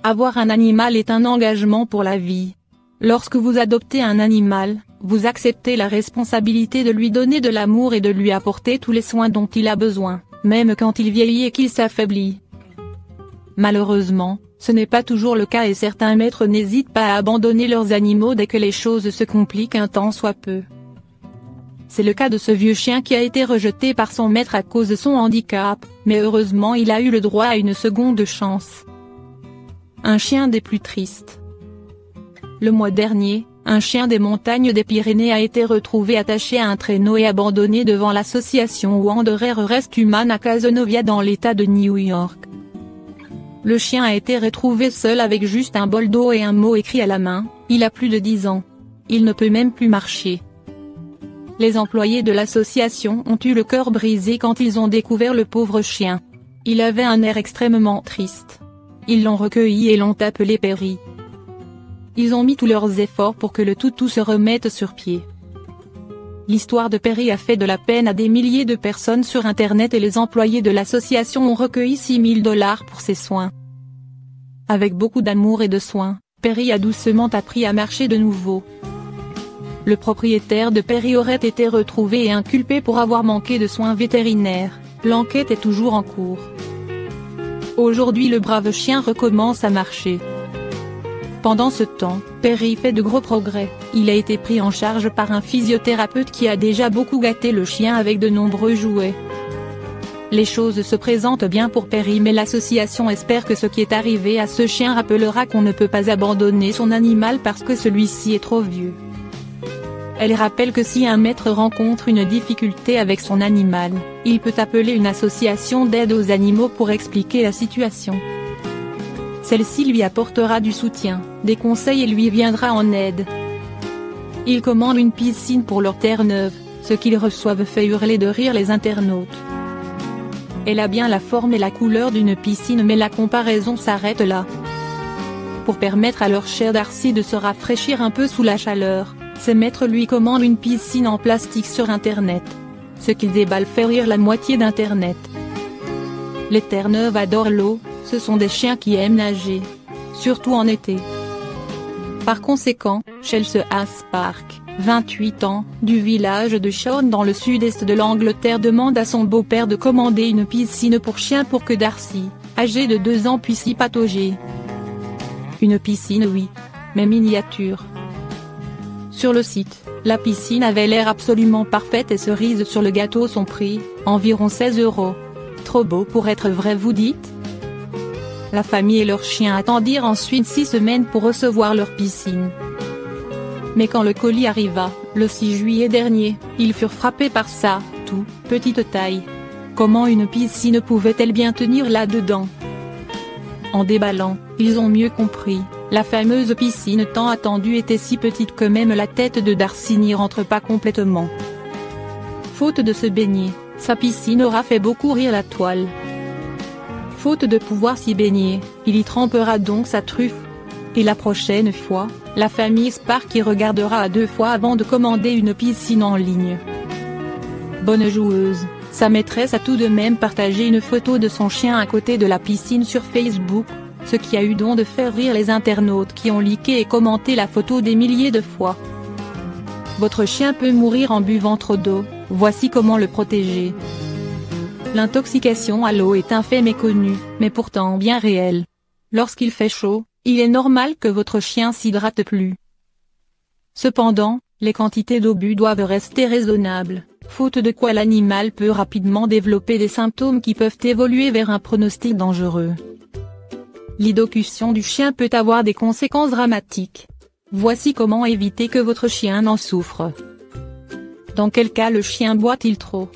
Avoir un animal est un engagement pour la vie. Lorsque vous adoptez un animal, vous acceptez la responsabilité de lui donner de l'amour et de lui apporter tous les soins dont il a besoin, même quand il vieillit et qu'il s'affaiblit. Malheureusement, ce n'est pas toujours le cas et certains maîtres n'hésitent pas à abandonner leurs animaux dès que les choses se compliquent un tant soit peu. C'est le cas de ce vieux chien qui a été rejeté par son maître à cause de son handicap, mais heureusement il a eu le droit à une seconde chance. Un chien des plus tristes. Le mois dernier, un chien des montagnes des Pyrénées a été retrouvé attaché à un traîneau et abandonné devant l'association Wanderer Rescue Man à Cazenovia dans l'état de New York. Le chien a été retrouvé seul avec juste un bol d'eau et un mot écrit à la main, il a plus de 10 ans. Il ne peut même plus marcher. Les employés de l'association ont eu le cœur brisé quand ils ont découvert le pauvre chien. Il avait un air extrêmement triste. Ils l'ont recueilli et l'ont appelé Perry. Ils ont mis tous leurs efforts pour que le toutou se remette sur pied. L'histoire de Perry a fait de la peine à des milliers de personnes sur Internet et les employés de l'association ont recueilli $6 000 pour ses soins. Avec beaucoup d'amour et de soins, Perry a doucement appris à marcher de nouveau. Le propriétaire de Perry aurait été retrouvé et inculpé pour avoir manqué de soins vétérinaires. L'enquête est toujours en cours. Aujourd'hui le brave chien recommence à marcher. Pendant ce temps, Perry fait de gros progrès, il a été pris en charge par un physiothérapeute qui a déjà beaucoup gâté le chien avec de nombreux jouets. Les choses se présentent bien pour Perry mais l'association espère que ce qui est arrivé à ce chien rappellera qu'on ne peut pas abandonner son animal parce que celui-ci est trop vieux. Elle rappelle que si un maître rencontre une difficulté avec son animal, il peut appeler une association d'aide aux animaux pour expliquer la situation. Celle-ci lui apportera du soutien, des conseils et lui viendra en aide. Ils commandent une piscine pour leur Terre-Neuve, ce qu'ils reçoivent fait hurler de rire les internautes. Elle a bien la forme et la couleur d'une piscine mais la comparaison s'arrête là. Pour permettre à leur cher Darcy de se rafraîchir un peu sous la chaleur, ses maîtres lui commandent une piscine en plastique sur Internet. Ce qu'ils déballent fait rire la moitié d'Internet. Les Terre-Neuve adorent l'eau. Ce sont des chiens qui aiment nager, surtout en été. Par conséquent, Chelsea Park, 28 ans, du village de Shorn dans le sud-est de l'Angleterre demande à son beau-père de commander une piscine pour chiens pour que Darcy, âgé de 2 ans puisse y patauger. Une piscine oui, mais miniature. Sur le site, la piscine avait l'air absolument parfaite et cerise sur le gâteau son prix, environ 16 €. Trop beau pour être vrai vous dites ? La famille et leur chien attendirent ensuite 6 semaines pour recevoir leur piscine. Mais quand le colis arriva, le 6 juillet dernier, ils furent frappés par sa toute petite taille. Comment une piscine pouvait-elle bien tenir là-dedans ? En déballant, ils ont mieux compris, la fameuse piscine tant attendue était si petite que même la tête de Darcy n'y rentre pas complètement. Faute de se baigner, sa piscine aura fait beaucoup rire la toile. Faute de pouvoir s'y baigner, il y trempera donc sa truffe. Et la prochaine fois, la famille Spark y regardera à 2 fois avant de commander une piscine en ligne. Bonne joueuse, sa maîtresse a tout de même partagé une photo de son chien à côté de la piscine sur Facebook, ce qui a eu don de faire rire les internautes qui ont liké et commenté la photo des milliers de fois. Votre chien peut mourir en buvant trop d'eau, voici comment le protéger. L'intoxication à l'eau est un fait méconnu, mais pourtant bien réel. Lorsqu'il fait chaud, il est normal que votre chien s'hydrate plus. Cependant, les quantités d'eau bues doivent rester raisonnables, faute de quoi l'animal peut rapidement développer des symptômes qui peuvent évoluer vers un pronostic dangereux. L'hydratation du chien peut avoir des conséquences dramatiques. Voici comment éviter que votre chien n'en souffre. Dans quel cas le chien boit-il trop ?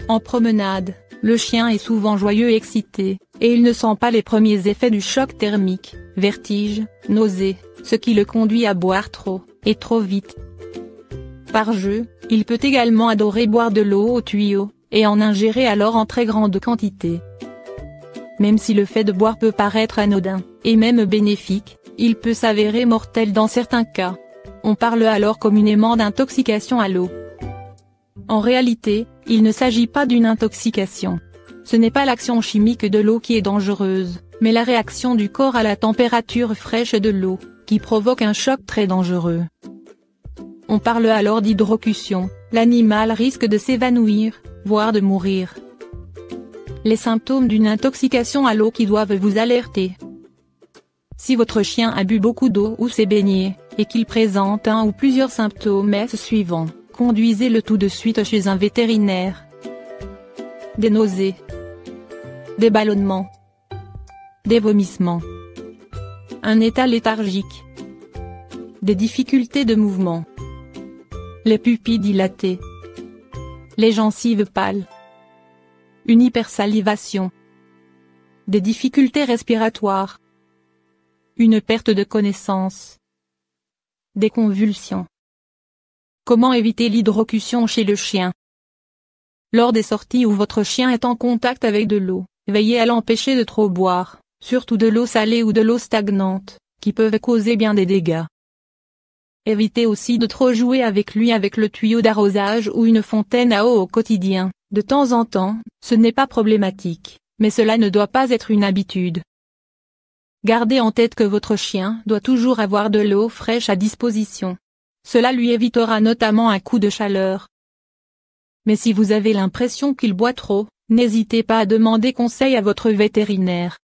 En promenade, le chien est souvent joyeux et excité, et il ne sent pas les premiers effets du choc thermique, vertige, nausées, ce qui le conduit à boire trop, et trop vite. Par jeu, il peut également adorer boire de l'eau au tuyau, et en ingérer alors en très grande quantité. Même si le fait de boire peut paraître anodin, et même bénéfique, il peut s'avérer mortel dans certains cas. On parle alors communément d'intoxication à l'eau. En réalité, il ne s'agit pas d'une intoxication. Ce n'est pas l'action chimique de l'eau qui est dangereuse, mais la réaction du corps à la température fraîche de l'eau, qui provoque un choc très dangereux. On parle alors d'hydrocution, l'animal risque de s'évanouir, voire de mourir. Les symptômes d'une intoxication à l'eau qui doivent vous alerter. Si votre chien a bu beaucoup d'eau ou s'est baigné, et qu'il présente un ou plusieurs symptômes suivants, conduisez-le tout de suite chez un vétérinaire. Des nausées, des ballonnements, des vomissements, un état léthargique, des difficultés de mouvement, les pupilles dilatées, les gencives pâles, une hypersalivation, des difficultés respiratoires, une perte de connaissance, des convulsions. Comment éviter l'hydrocution chez le chien? Lors des sorties où votre chien est en contact avec de l'eau, veillez à l'empêcher de trop boire, surtout de l'eau salée ou de l'eau stagnante, qui peuvent causer bien des dégâts. Évitez aussi de trop jouer avec lui avec le tuyau d'arrosage ou une fontaine à eau au quotidien. De temps en temps, ce n'est pas problématique, mais cela ne doit pas être une habitude. Gardez en tête que votre chien doit toujours avoir de l'eau fraîche à disposition. Cela lui évitera notamment un coup de chaleur. Mais si vous avez l'impression qu'il boit trop, n'hésitez pas à demander conseil à votre vétérinaire.